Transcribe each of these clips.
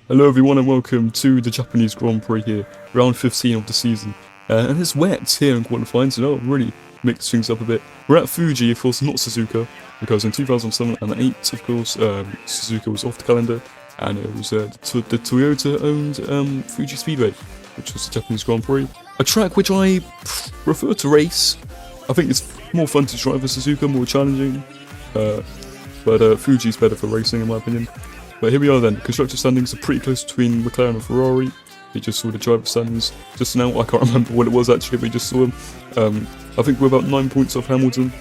Hello everyone and welcome to the Japanese Grand Prix here, round 15 of the season. And it's wet here in qualifying, so that'll really mix things up a bit. We're at Fuji, of course, not Suzuka, because in 2007 and 8, of course, Suzuka was off the calendar, and it was the Toyota-owned Fuji Speedway, which was the Japanese Grand Prix. A track which I prefer to race. I think it's more fun to drive a Suzuka, more challenging, but Fuji's better for racing in my opinion. But here we are then. Constructor standings are pretty close between McLaren and Ferrari. We just saw the driver standings just now. I can't remember what it was actually, but we just saw them. I think we're about 9 points off Hamilton.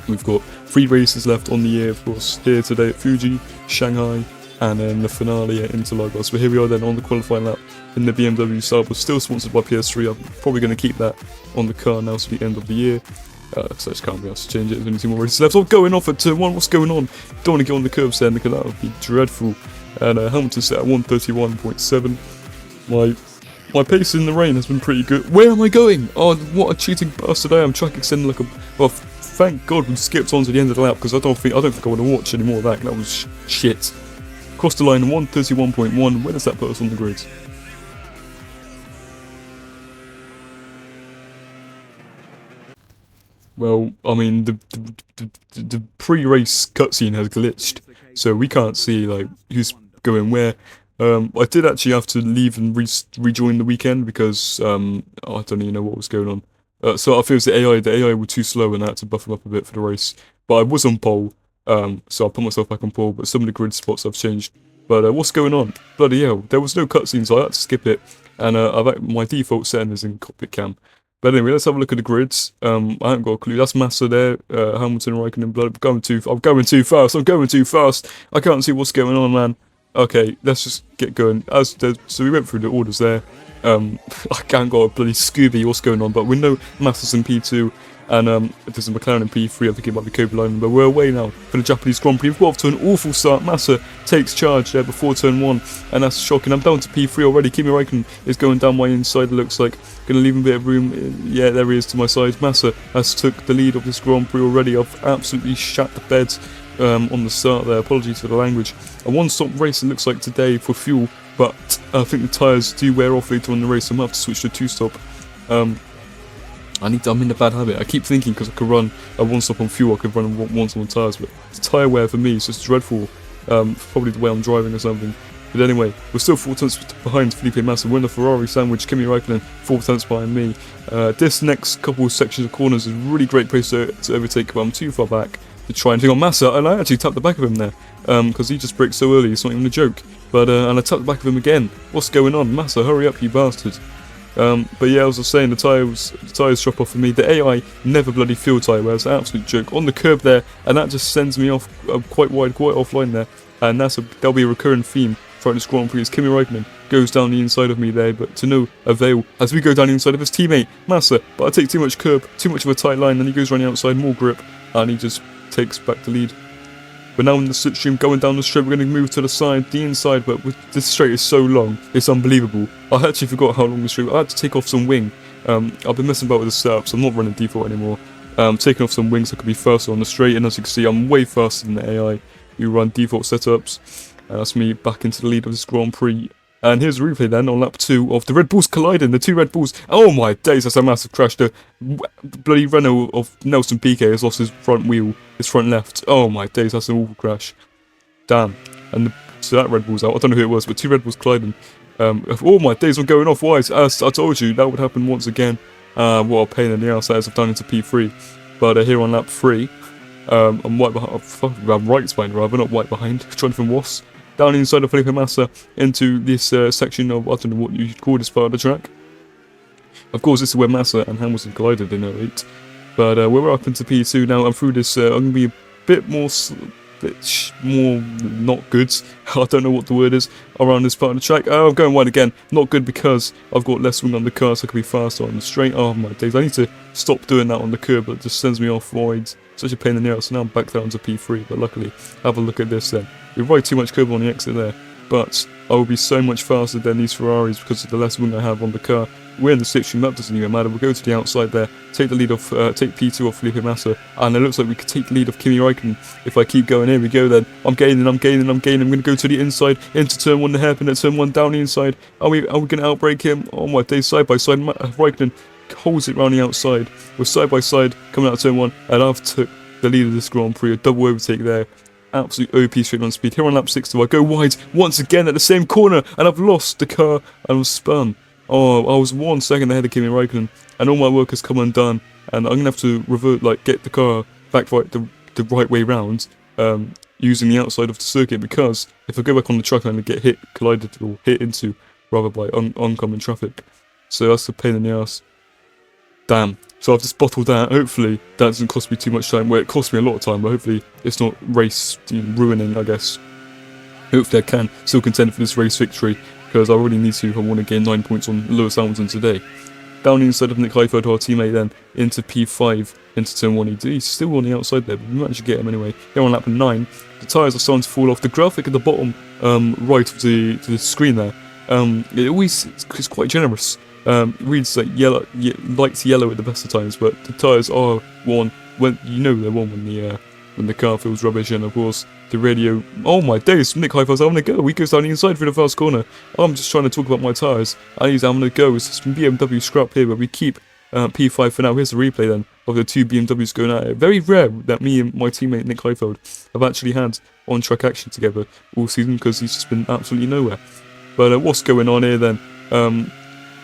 We've got 3 races left on the year, of course, here today at Fuji, Shanghai, and then the finale at Interlagos. But here we are then on the qualifying lap in the BMW Sauber, still sponsored by PS3. I'm probably going to keep that on the car now to the end of the year. So I just can't be able to change it. There's only 2 more races left. So I'm going off at turn 1. What's going on? Don't want to get on the curbs then because that would be dreadful. And Hamilton set at 131.7. My pace in the rain has been pretty good. Where am I going? Oh, what a cheating bastard I am. Track extending like a... Well, thank God we skipped on to the end of the lap because I don't think I want to watch any more of that. That was shit. Crossed the line 131.1. Where does that put us on the grid? Well, I mean, the pre-race cutscene has glitched, so we can't see like who's going where. I did actually have to leave and rejoin the weekend because I don't even know what was going on. So I feel it's the AI. The AI were too slow, and I had to buff them up a bit for the race. But I was on pole, so I put myself back on pole. But some of the grid spots have changed. But what's going on? Bloody hell! There was no cutscene, so I had to skip it. And my default setting is in cockpit cam. But anyway, let's have a look at the grids. I haven't got a clue. That's Massa there, Hamilton, Raikkonen, blood. I'm going too fast. I can't see what's going on, man. Okay, let's just get going. So we went through the orders there. I can't got a bloody Scooby. What's going on? But we know Massa's in P2, and there's a McLaren in P3. I think it might be Kobe, but we're away now for the Japanese Grand Prix. We've got off to an awful start. Massa takes charge there before turn 1, and that's shocking. I'm down to P3 already. Kimi Raikkonen is going down my inside. It looks like going to leave him a bit of room. Yeah, there he is to my side. Massa has took the lead of this Grand Prix already. I've absolutely shat the bed on the start there. Apologies for the language. A one-stop race it looks like today for fuel, but I think the tyres do wear off later on in the race. So I'm going to have to switch to 2-stop. I'm in a bad habit. I keep thinking because I could run a one-stop on fuel, I could run one-stop on tyres, but it's tyre wear for me, so it's dreadful. Probably the way I'm driving or something. But anyway, we're still 4 tenths behind Felipe Massa. We're in the Ferrari sandwich. Kimi Raikkonen 4 tenths behind me. This next couple of sections of corners is a really great place to overtake, but I'm too far back to try and take on Massa, and I actually tapped the back of him there because he just braked so early. It's not even a joke. But and I tapped the back of him again. What's going on, Massa? Hurry up, you bastard! But yeah, as I was saying, the tyres drop off for me. The AI never bloody fuel tyre wear. It's an absolute joke on the curb there, and that just sends me off quite wide, quite offline there. And that'll be a recurring theme throughout this Grand Prix. As Kimi Raikkonen goes down the inside of me there, but to no avail as we go down the inside of his teammate Massa. But I take too much curb, too much of a tight line, and he goes around the outside, more grip, and he just takes back the lead. We're now in the slipstream, going down the straight. We're going to move to the inside, but this straight is so long, it's unbelievable. I actually forgot how long the straight was. I had to take off some wing. I've been messing about with the setup, so I'm not running default anymore. Taking off some wings so I could be faster on the straight, and as you can see, I'm way faster than the AI who run default setups. That's me back into the lead of this Grand Prix. And here's the replay then on lap 2 of the Red Bulls colliding, the 2 Red Bulls. Oh my days, that's a massive crash. The bloody Renault of Nelson Piquet has lost his front wheel, his front left. Oh my days, that's an awful crash. Damn. And so that Red Bull's out. I don't know who it was, but 2 Red Bulls colliding. Oh my days, I'm going off. Why? As I told you, that would happen once again. What a pain in the ass that is. I've done into P3. But here on lap 3, I'm right behind. I'm right behind, rather, not right behind. Jonathan Ross. Down inside of Felipe Massa into this section of, I don't know what you'd call this part of the track. Of course, this is where Massa and Hamilton collided in 08. But we're up into P2 now. I'm through this. I'm going to be a bit more not good. I don't know what the word is around this part of the track. I'm going wide again. Not good because I've got less wing on the car, so I can be faster on the straight. Oh my days. I need to stop doing that on the curb, but it just sends me off wide. Such a pain in the ass. So now I'm back down to P3, but luckily, have a look at this then. We ride too much curb on the exit there, but I will be so much faster than these Ferraris because of the less wing I have on the car. we're in the 16th lap, doesn't even matter. We'll go to the outside there, take the lead off, take P2 off Felipe Massa, and it looks like we could take the lead off Kimi Räikkönen if I keep going. Here we go then. I'm gaining. I'm going to go to the inside, into turn 1, the hairpin at turn 1, down the inside. Are we going to outbrake him? Oh my days, side by side. Räikkönen holds it round the outside. We're side by side coming out of turn 1, and I've took the lead of this Grand Prix. A double overtake there. Absolute OP straight on speed. Here on lap 6, I go wide once again at the same corner, and I've lost the car and was spun. Oh, I was 1 second ahead of Kimi Räikkönen, and all my work has come undone, and I'm going to have to revert, like, get the car back the right way round, using the outside of the circuit, because if I go back on the track, I'm going to get collided, or hit into, rather, by oncoming traffic. So that's a pain in the ass. Damn. So I've just bottled that. Hopefully that doesn't cost me too much time. Well, it cost me a lot of time, but hopefully it's not race ruining, I guess. Hopefully I can still contend for this race victory, because I really need to if I want to gain 9 points on Lewis Hamilton today. Down the inside of Nick Heidfeld, our teammate, then into P5, into turn 1. He's still on the outside there, but we managed to get him anyway. Here on lap 9, the tyres are starting to fall off. The graphic at the bottom right of the screen there, it's quite generous. Reads like yellow, light yellow at the best of times, but the tyres are worn. When they're worn when the car feels rubbish, and of course the radio. Oh my days! Nick Heidfeld's having a go. He goes down the inside through the first corner. I'm just trying to talk about my tyres, and he's having a go. It's some BMW scrap here, but we keep P5 for now. Here's the replay then of the 2 BMWs going at it. Very rare that me and my teammate Nick Heidfeld have actually had on-track action together all season, because he's just been absolutely nowhere. But what's going on here then?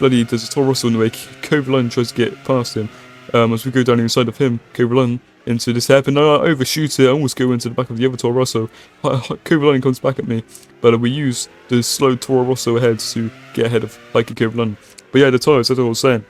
Bloody, there's a Toro Rosso in the way. Kovalainen tries to get past him. As we go down the inside of him, Kovalainen into this hairpin. No, I overshoot it. I almost go into the back of the other Toro Rosso. Kovalainen comes back at me, but we use the slow Toro Rosso ahead to get ahead of Heikki Kovalainen. But yeah, the tyres, that's what I was saying.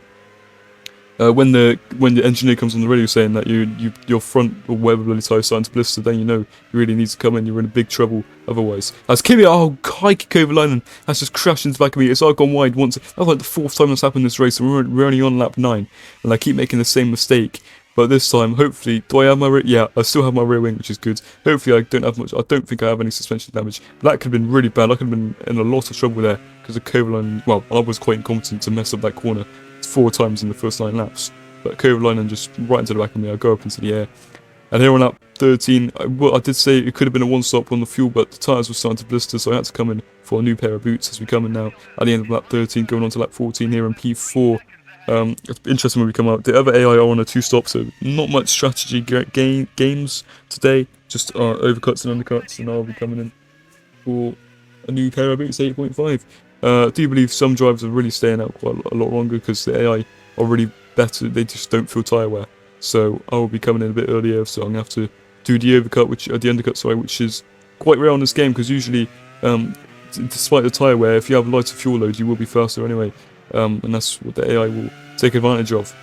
When the engineer comes on the radio saying that your front or whatever bloody tyre is starting to blister, then you know you really need to come in. You're in big trouble otherwise. As Heikki Kovalainen has just crashed into the back of me. It's all gone wide once. That's like the 4th time that's happened in this race, and we're only on lap 9, and I keep making the same mistake. But this time, hopefully, do I have my rear? Yeah, I still have my rear wing, which is good. Hopefully, I don't have much. I don't think I have any suspension damage. But that could have been really bad. I could have been in a lot of trouble there because of Kovalainen. Well, I was quite incompetent to mess up that corner 4 times in the first 9 laps. But Kovalainen just right into the back of me. I go up into the air. And here on lap 13, I did say it could have been a one-stop on the fuel, but the tyres were starting to blister, so I had to come in for a new pair of boots as we come in now at the end of lap 13, going on to lap 14 here in P4. It's interesting when we come out. The other AI are on a 2-stop, so not much strategy games today. Just overcuts and undercuts, and I'll be coming in for a new pair of boots, 8.5. I do believe some drivers are really staying out quite a lot longer because the AI are really better. They just don't feel tyre wear. So I will be coming in a bit earlier, so I'm going to have to do the undercut, which is quite rare on this game, because usually, despite the tyre wear, if you have lighter fuel load, you will be faster anyway. And that's what the AI will take advantage of.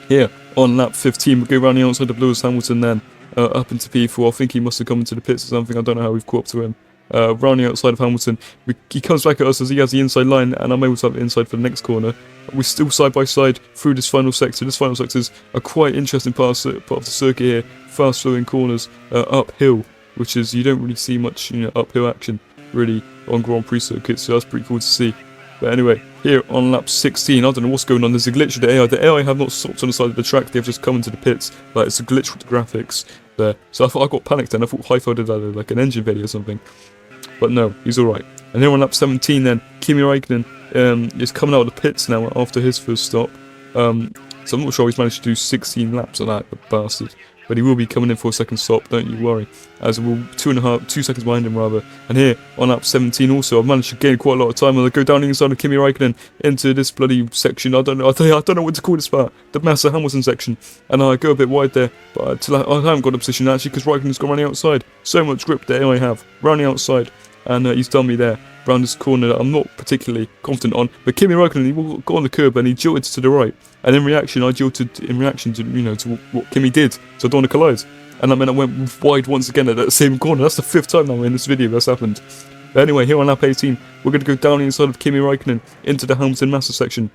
Here, on lap 15, we'll go around the outside of Lewis Hamilton then, up into P4. I think he must have come into the pits or something. I don't know how we've caught up to him. Round the outside of Hamilton, he comes back at us as he has the inside line, and I'm able to have the inside for the next corner. We're still side by side through this final sector. This final sector is a quite interesting part of the circuit here. Fast flowing corners, uphill, which is, you don't really see much uphill action really on Grand Prix circuits, so that's pretty cool to see. But anyway, here on lap 16, I don't know what's going on. There's a glitch with the AI. The AI have not stopped on the side of the track. They've just come into the pits. Like, it's a glitch with the graphics there. So I got panicked then. I thought Heidfeld had like an engine failure or something. But no, he's alright. And here on lap 17 then, Kimi Räikkönen is coming out of the pits now after his first stop. So I'm not sure he's managed to do 16 laps of that, the bastard. But he will be coming in for a second stop, don't you worry. As we'll 2 seconds behind him rather. And here on lap 17 also, I've managed to gain quite a lot of time. And I go down the inside of Kimi Räikkönen into this bloody section. I don't know what to call this part. The Massa Hamilton section. And I go a bit wide there, but I haven't got a position actually because Räikkönen's gone around the outside. So much grip that I have round the outside. And he's done me there, around this corner that I'm not particularly confident on. But Kimi Räikkönen, he got on the curb and he jilted to the right. And in reaction, I jilted in reaction to, to what Kimi did. So I don't want to collide. And that meant I went wide once again at that same corner. That's the 5th time now in this video that's happened. But anyway, here on lap 18, we're going to go down the inside of Kimi Räikkönen into the Hamilton Massa section.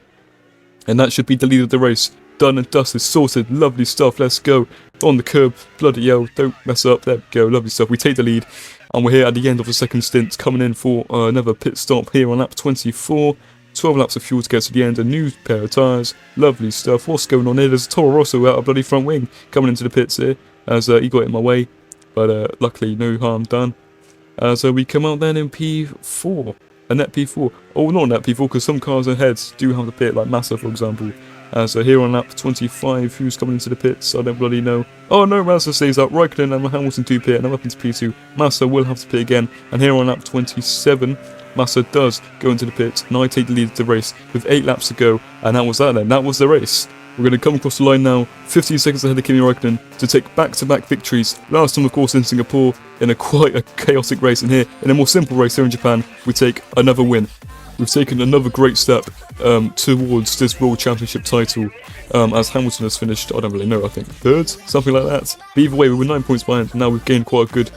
And that should be the lead of the race. Done and dusted, sorted, lovely stuff, let's go. On the curb, bloody hell, don't mess up, there we go, lovely stuff. We take the lead. And we're here at the end of the second stint, coming in for another pit stop here on lap 24. 12 laps of fuel to get to the end, a new pair of tyres, lovely stuff. What's going on here? There's a Toro Rosso out of bloody front wing coming into the pits here, as he got in my way, but luckily no harm done. So we come out then in P4, a net P4. Oh, not net P4, because some cars ahead do have the pit, like Massa for example. So here on lap 25, who's coming into the pits? I don't bloody know. Oh no, Massa stays up. Raikkonen and Hamilton do pit, and I'm up into P2. Massa will have to pit again, and here on lap 27, Massa does go into the pits, and I take the lead of the race with 8 laps to go, and that was that then. That was the race. We're going to come across the line now, 15 seconds ahead of Kimi Raikkonen, to take back-to-back victories. Last time, of course, in Singapore, in quite a chaotic race, and here, in a more simple race here in Japan, we take another win. We've taken another great step towards this World Championship title, as Hamilton has finished, I don't really know, I think 3rd, something like that. But either way, we were 9 points behind, and now we've gained quite a good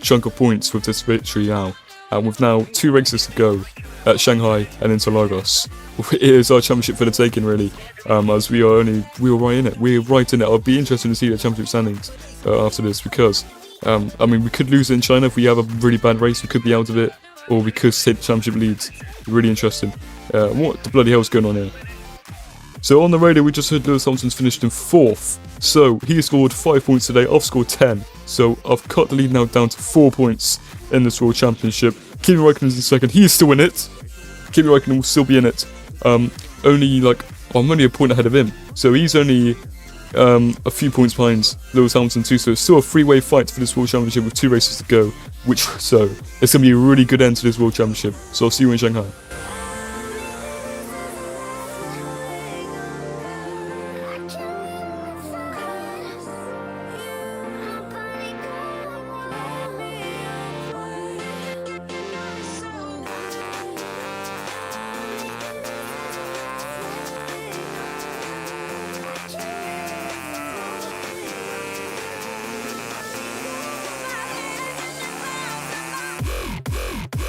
chunk of points with this victory now. And with now 2 races to go at Shanghai and Interlagos. It is our championship for the taking, really, as we're right in it. We're right in it. I'll be interested to see the championship standings after this, because, I mean, we could lose it in China if we have a really bad race, we could be out of it, or we could take the championship leads. Really interesting. What the bloody hell is going on here? So on the radio, we just heard Lewis Hamilton's finished in 4th. So he scored 5 points today, I've scored 10. So I've cut the lead now down to 4 points in this World Championship. Kimi Raikkonen's in 2nd, he's still in it. Kimi Raikkonen will still be in it. Only like, I'm only a point ahead of him. So he's only a few points behind Lewis Hamilton too. So it's still a 3-way fight for this World Championship with 2 races to go. So it's going to be a really good end to this World Championship. So I'll see you in Shanghai.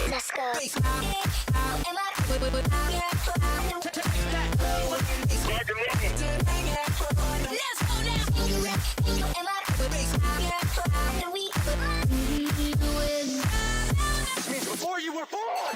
Let's go. Before you were born!